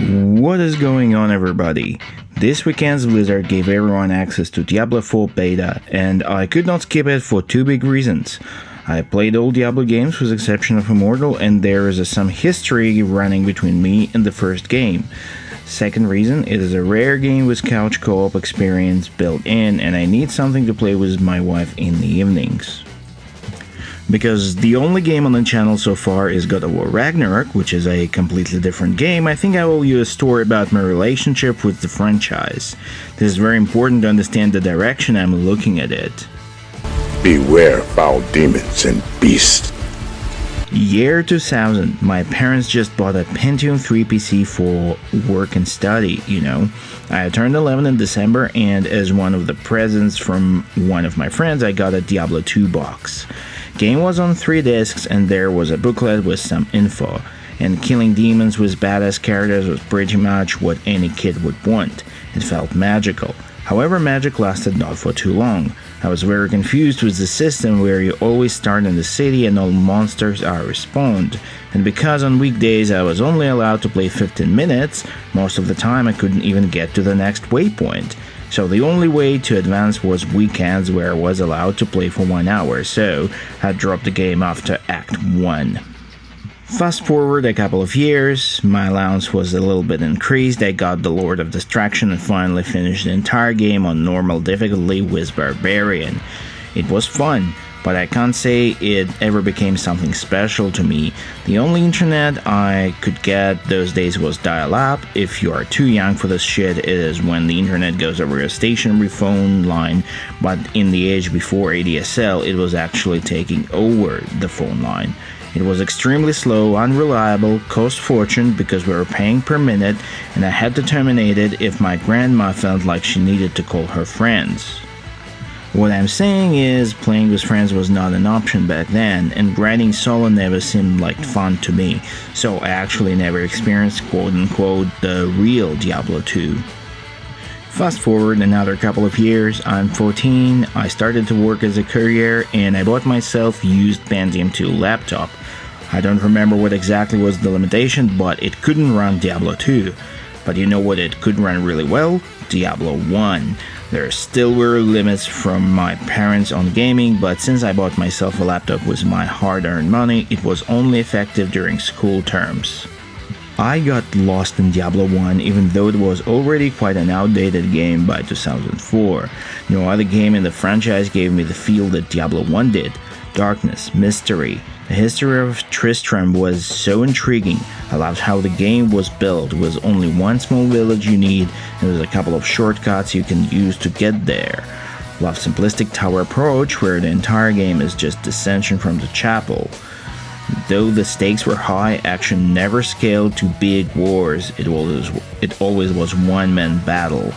What is going on, everybody? This weekend's Blizzard gave everyone access to Diablo IV beta, and I could not skip it for two big reasons. I played all Diablo games with the exception of Immortal, and there is some history running between me and the first game. Second reason, it is a rare game with couch co-op experience built in, and I need something to play with my wife in the evenings. Because the only game on the channel so far is God of War Ragnarok, which is a completely different game, I think I will use a story about my relationship with the franchise. This is very important to understand the direction I'm looking at it. Beware foul demons and beasts. Year 2000, my parents just bought a Pentium 3 PC for work and study, I turned 11 in December, and as one of the presents from one of my friends, I got a Diablo 2 box. Game was on 3 discs, and there was a booklet with some info, and killing demons with badass characters was pretty much what any kid would want. It felt magical. However, magic lasted not for too long. I was very confused with the system where you always start in the city and all monsters are respawned, and because on weekdays I was only allowed to play 15 minutes, most of the time I couldn't even get to the next waypoint. So the only way to advance was weekends where I was allowed to play for 1 hour, so I dropped the game after Act 1. Fast forward a couple of years, my allowance was a little bit increased, I got the Lord of Destruction and finally finished the entire game on normal difficulty with Barbarian. It was fun, but I can't say it ever became something special to me. The only internet I could get those days was dial-up. If you are too young for this shit, it is when the internet goes over a stationary phone line, but in the age before ADSL, it was actually taking over the phone line. It was extremely slow, unreliable, cost fortune because we were paying per minute, and I had to terminate it if my grandma felt like she needed to call her friends. What I'm saying is, playing with friends was not an option back then, and grinding solo never seemed like fun to me, so I actually never experienced quote-unquote the real Diablo 2. Fast forward another couple of years, I'm 14, I started to work as a courier, and I bought myself used Pentium 2 laptop. I don't remember what exactly was the limitation, but it couldn't run Diablo 2. But you know what it could run really well? Diablo 1. There still were limits from my parents on gaming, but since I bought myself a laptop with my hard-earned money, it was only effective during school terms. I got lost in Diablo 1 even though it was already quite an outdated game by 2004. No other game in the franchise gave me the feel that Diablo 1 did. Darkness, mystery. The history of Tristram was so intriguing. I loved how the game was built with only one small village you need and with a couple of shortcuts you can use to get there. Loved simplistic tower approach where the entire game is just descension from the chapel. Though the stakes were high, action never scaled to big wars. It always was one-man battle.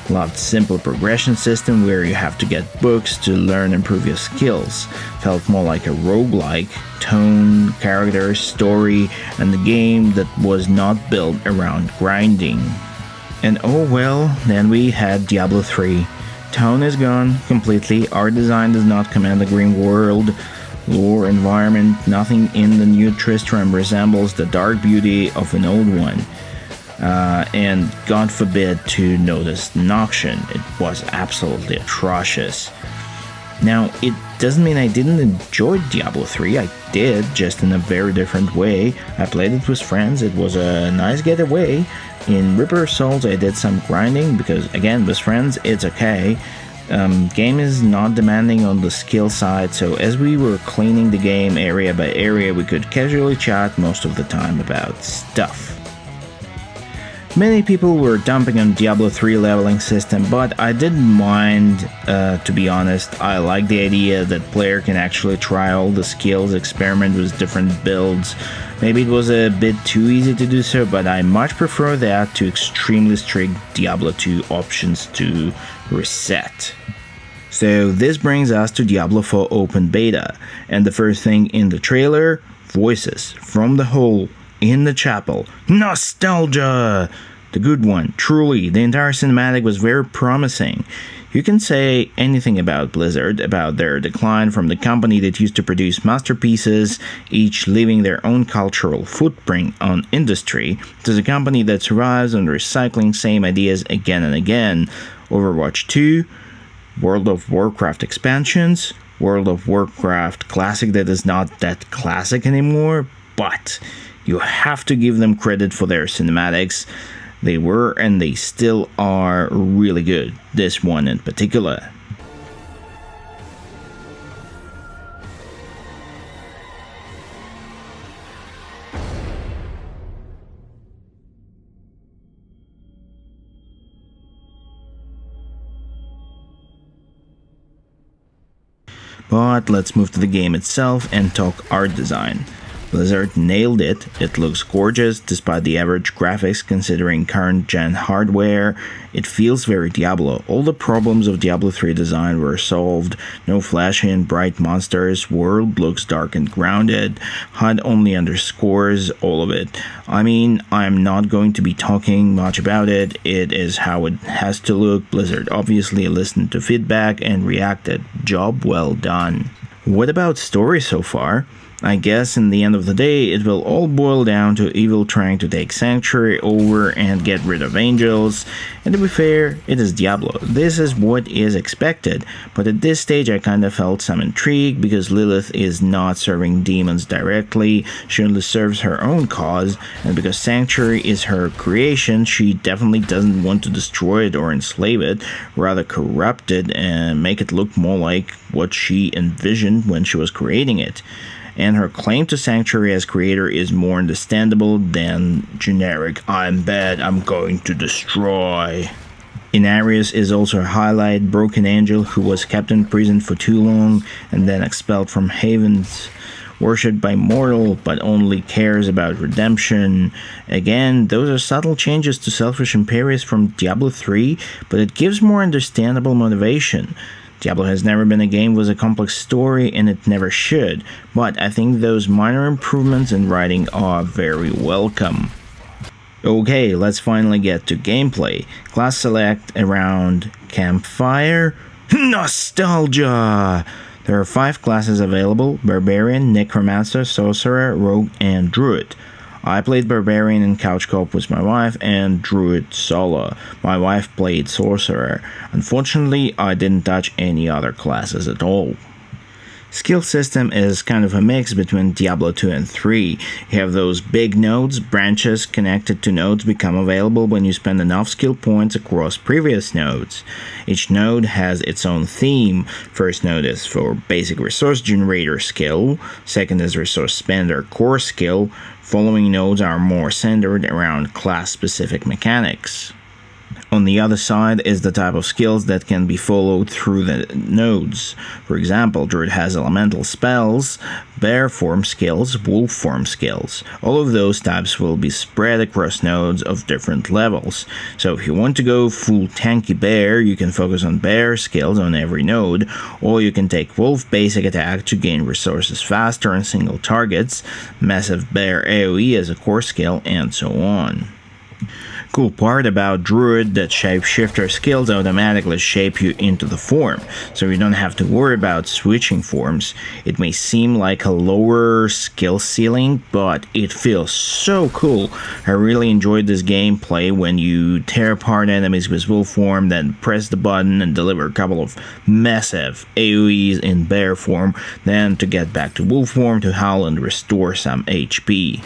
Loved simple progression system where you have to get books to learn and improve your skills. Felt more like a roguelike, tone, character, story, and the game that was not built around grinding. And oh well, then we had Diablo 3. Tone is gone completely, art design does not command the green world, lore, environment, nothing in the new Tristram resembles the dark beauty of an old one. And God forbid to notice Noxian. It was absolutely atrocious. Now, it doesn't mean I didn't enjoy Diablo 3, I did, just in a very different way. I played it with friends, it was a nice getaway. In Reaper of Souls I did some grinding, because again, with friends it's okay. Game is not demanding on the skill side, so as we were cleaning the game area by area, we could casually chat most of the time about stuff. Many people were dumping on Diablo 3 leveling system, but I didn't mind, to be honest. I like the idea that player can actually try all the skills, experiment with different builds. Maybe it was a bit too easy to do so, but I much prefer that to extremely strict Diablo 2 options to reset. So this brings us to Diablo 4 Open Beta, and the first thing in the trailer, voices from the hole in the chapel. Nostalgia! The good one, truly. The entire cinematic was very promising. You can say anything about Blizzard, about their decline from the company that used to produce masterpieces, each leaving their own cultural footprint on industry, to the company that survives on recycling same ideas again and again. Overwatch 2, World of Warcraft expansions, World of Warcraft Classic that is not that classic anymore, but you have to give them credit for their cinematics. They were and they still are really good, this one in particular. But let's move to the game itself and talk art design. Blizzard nailed it. It looks gorgeous despite the average graphics considering current gen hardware. It feels very Diablo. All the problems of Diablo 3 design were solved. No flashy and bright monsters. World looks dark and grounded. HUD only underscores all of it. I mean, I'm not going to be talking much about it. It is how it has to look. Blizzard obviously listened to feedback and reacted. Job well done. What about story so far? I guess in the end of the day, it will all boil down to evil trying to take Sanctuary over and get rid of angels. And to be fair, it is Diablo. This is what is expected. But at this stage, I kind of felt some intrigue because Lilith is not serving demons directly. She only serves her own cause. And because Sanctuary is her creation, she definitely doesn't want to destroy it or enslave it, rather corrupt it and make it look more like what she envisioned when she was creating it. And her claim to Sanctuary as creator is more understandable than generic "I'm bad, I'm going to destroy." Inarius is also a highlight, broken angel who was kept in prison for too long and then expelled from havens, worshipped by mortal but only cares about redemption. Again, those are subtle changes to Selfish Imperius from Diablo 3, but it gives more understandable motivation. Diablo has never been a game with a complex story, and it never should, but I think those minor improvements in writing are very welcome. Okay, let's finally get to gameplay. Class select around Campfire. Nostalgia! There are 5 classes available: Barbarian, Necromancer, Sorcerer, Rogue, and Druid. I played Barbarian in couch co-op with my wife and Druid solo. My wife played Sorcerer. Unfortunately, I didn't touch any other classes at all. Skill system is kind of a mix between Diablo 2 and 3. You have those big nodes. Branches connected to nodes become available when you spend enough skill points across previous nodes. Each node has its own theme. First node is for basic resource generator skill. Second is resource spender core skill. Following nodes are more centered around class-specific mechanics. On the other side is the type of skills that can be followed through the nodes. For example, Druid has elemental spells, bear form skills, wolf form skills. All of those types will be spread across nodes of different levels. So if you want to go full tanky bear, you can focus on bear skills on every node, or you can take wolf basic attack to gain resources faster on single targets, massive bear AoE as a core skill, and so on. Cool part about Druid that shapeshifter skills automatically shape you into the form, so you don't have to worry about switching forms. It may seem like a lower skill ceiling, but it feels so cool. I really enjoyed this gameplay when you tear apart enemies with wolf form, then press the button and deliver a couple of massive AoEs in bear form, then to get back to wolf form to howl and restore some HP.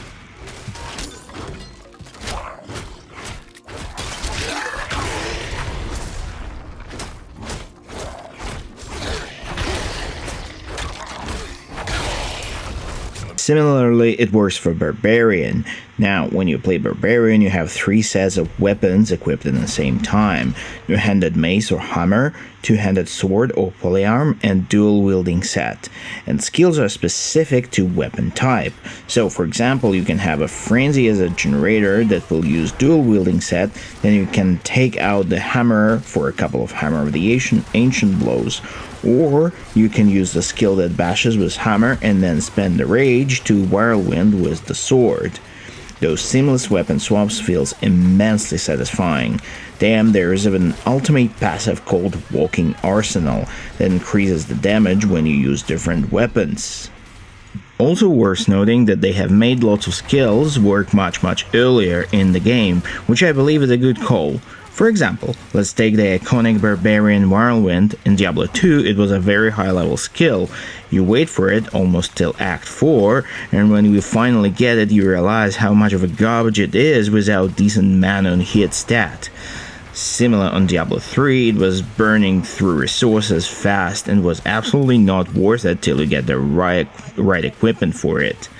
Similarly, it works for Barbarian. Now, when you play Barbarian, you have 3 sets of weapons equipped at the same time: two-handed mace or hammer, two-handed sword or polearm, and dual-wielding set. And skills are specific to weapon type. So, for example, you can have a frenzy as a generator that will use dual-wielding set, then you can take out the hammer for a couple of Hammer of the Ancient blows. Or you can use the skill that bashes with hammer and then spend the rage to whirlwind with the sword. Those seamless weapon swaps feels immensely satisfying. Damn, there is an ultimate passive called Walking Arsenal that increases the damage when you use different weapons. Also worth noting that they have made lots of skills work much earlier in the game, which I believe is a good call. For example, let's take the iconic Barbarian Whirlwind. In Diablo II, it was a very high level skill. You wait for it almost till Act 4, and when you finally get it, you realize how much of a garbage it is without decent mana on hit stat. Similar on Diablo 3, it was burning through resources fast and was absolutely not worth it till you get the right equipment for it.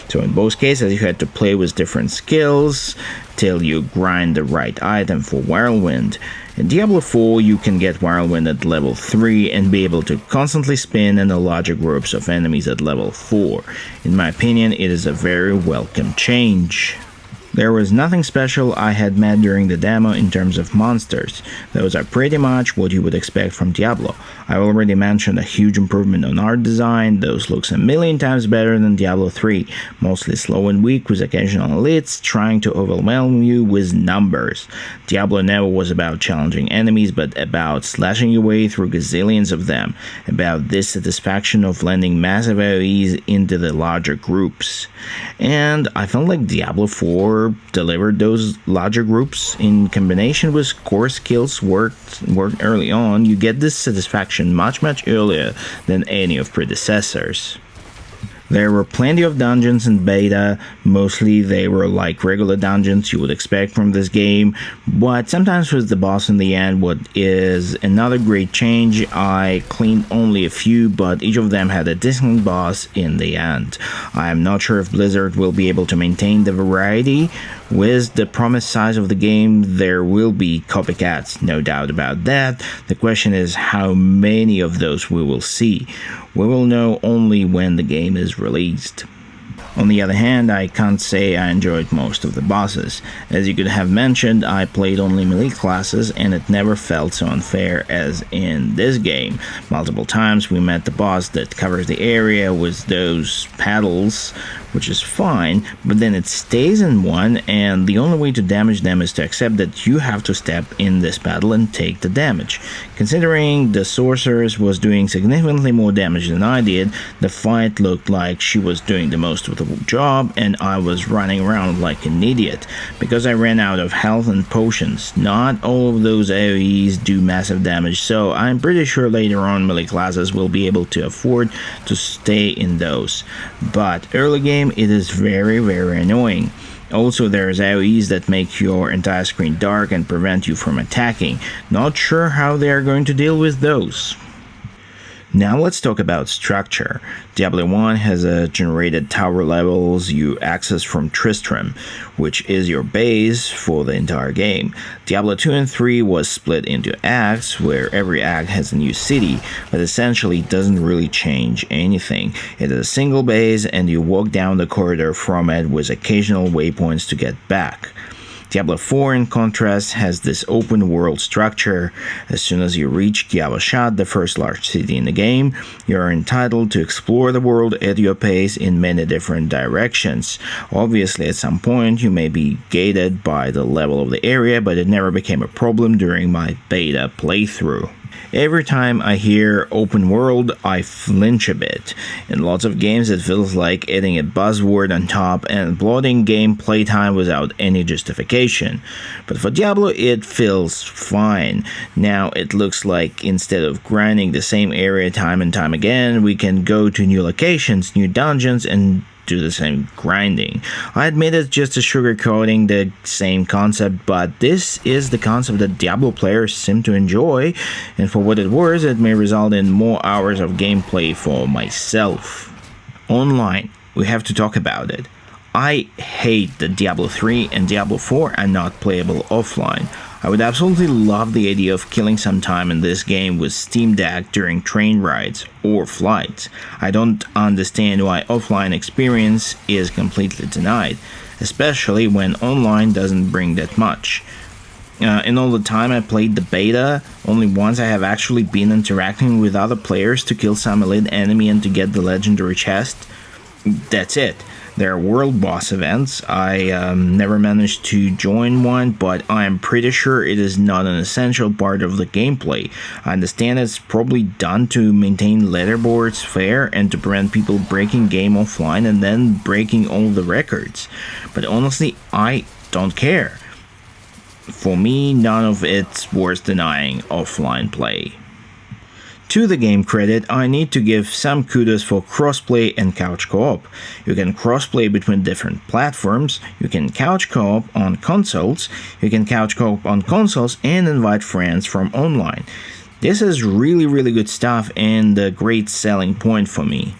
So in both cases you had to play with different skills till you grind the right item for Whirlwind. In Diablo 4 you can get Whirlwind at level 3 and be able to constantly spin in the larger groups of enemies at level 4. In my opinion, it is a very welcome change. There was nothing special I had met during the demo in terms of monsters. Those are pretty much what you would expect from Diablo. I already mentioned a huge improvement on art design. Those looks a million times better than Diablo 3, mostly slow and weak with occasional elites trying to overwhelm you with numbers. Diablo never was about challenging enemies, but about slashing your way through gazillions of them, about this satisfaction of landing massive AoEs into the larger groups. And I felt like Diablo 4 delivered those larger groups in combination with core skills worked early on. You get this satisfaction much earlier than any of predecessors. There were plenty of dungeons in beta. Mostly they were like regular dungeons you would expect from this game, but sometimes with the boss in the end, what is another great change. I cleaned only a few, but each of them had a decent boss in the end. I am not sure if Blizzard will be able to maintain the variety. With the promised size of the game, there will be copycats, no doubt about that. The question is how many of those we will see. We will know only when the game is released. On the other hand, I can't say I enjoyed most of the bosses. As you could have mentioned, I played only melee classes and it never felt so unfair as in this game. Multiple times we met the boss that covers the area with those paddles, which is fine, but then it stays in one and the only way to damage them is to accept that you have to step in this paddle and take the damage. Considering the sorceress was doing significantly more damage than I did, the fight looked like she was doing the most of the job and I was running around like an idiot because I ran out of health and potions. Not all of those AoEs do massive damage, so I'm pretty sure later on melee classes will be able to afford to stay in those. But early game it is very annoying. Also, there's AoEs that make your entire screen dark and prevent you from attacking. Not sure how they are going to deal with those. Now let's talk about structure. Diablo 1 has a generated tower levels you access from Tristram, which is your base for the entire game. Diablo 2 and 3 was split into acts, where every act has a new city, but essentially it doesn't really change anything. It is a single base and you walk down the corridor from it with occasional waypoints to get back. Diablo 4, in contrast, has this open world structure. As soon as you reach Diablo-Shad, the first large city in the game, you are entitled to explore the world at your pace in many different directions. Obviously, at some point, you may be gated by the level of the area, but it never became a problem during my beta playthrough. Every time I hear open world, I flinch a bit. In lots of games it feels like adding a buzzword on top and bloating game playtime without any justification. But for Diablo it feels fine. Now it looks like instead of grinding the same area time and time again, we can go to new locations, new dungeons, and do the same grinding. I admit it's just a sugarcoating the same concept, but this is the concept that Diablo players seem to enjoy, and for what it was, it may result in more hours of gameplay for myself. Online, we have to talk about it. I hate that Diablo 3 and Diablo 4 are not playable offline. I would absolutely love the idea of killing some time in this game with Steam Deck during train rides or flights. I don't understand why offline experience is completely denied, especially when online doesn't bring that much. In all the time I played the beta, only once I have actually been interacting with other players to kill some elite enemy and to get the legendary chest. That's it. There are world boss events. I never managed to join one, but I'm pretty sure it is not an essential part of the gameplay. I understand it's probably done to maintain leaderboards fair and to prevent people breaking game offline and then breaking all the records. But honestly, I don't care. For me, none of it's worth denying offline play. To the game credit, I need to give some kudos for crossplay and couch co-op. You can crossplay between different platforms, you can couch co-op on consoles, and invite friends from online. This is really good stuff and a great selling point for me.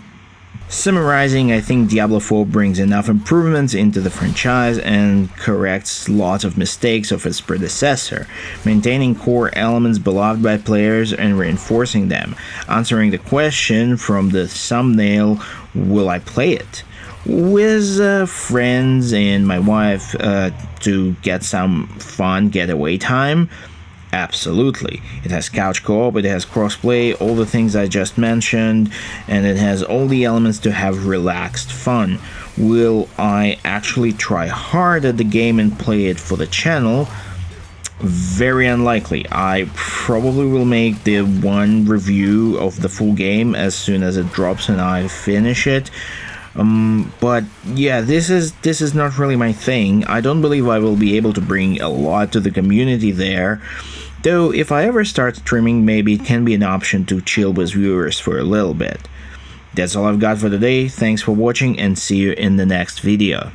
Summarizing, I think Diablo IV brings enough improvements into the franchise and corrects lots of mistakes of its predecessor, maintaining core elements beloved by players and reinforcing them, answering the question from the thumbnail, will I play it? With friends and my wife to get some fun getaway time? Absolutely. It has couch co-op, it has crossplay, all the things I just mentioned, and it has all the elements to have relaxed fun. Will I actually try hard at the game and play it for the channel? Very unlikely. I probably will make the one review of the full game as soon as it drops and I finish it. But yeah, this is not really my thing. I don't believe I will be able to bring a lot to the community there. Though, if I ever start streaming, maybe it can be an option to chill with viewers for a little bit. That's all I've got for today. Thanks for watching and see you in the next video.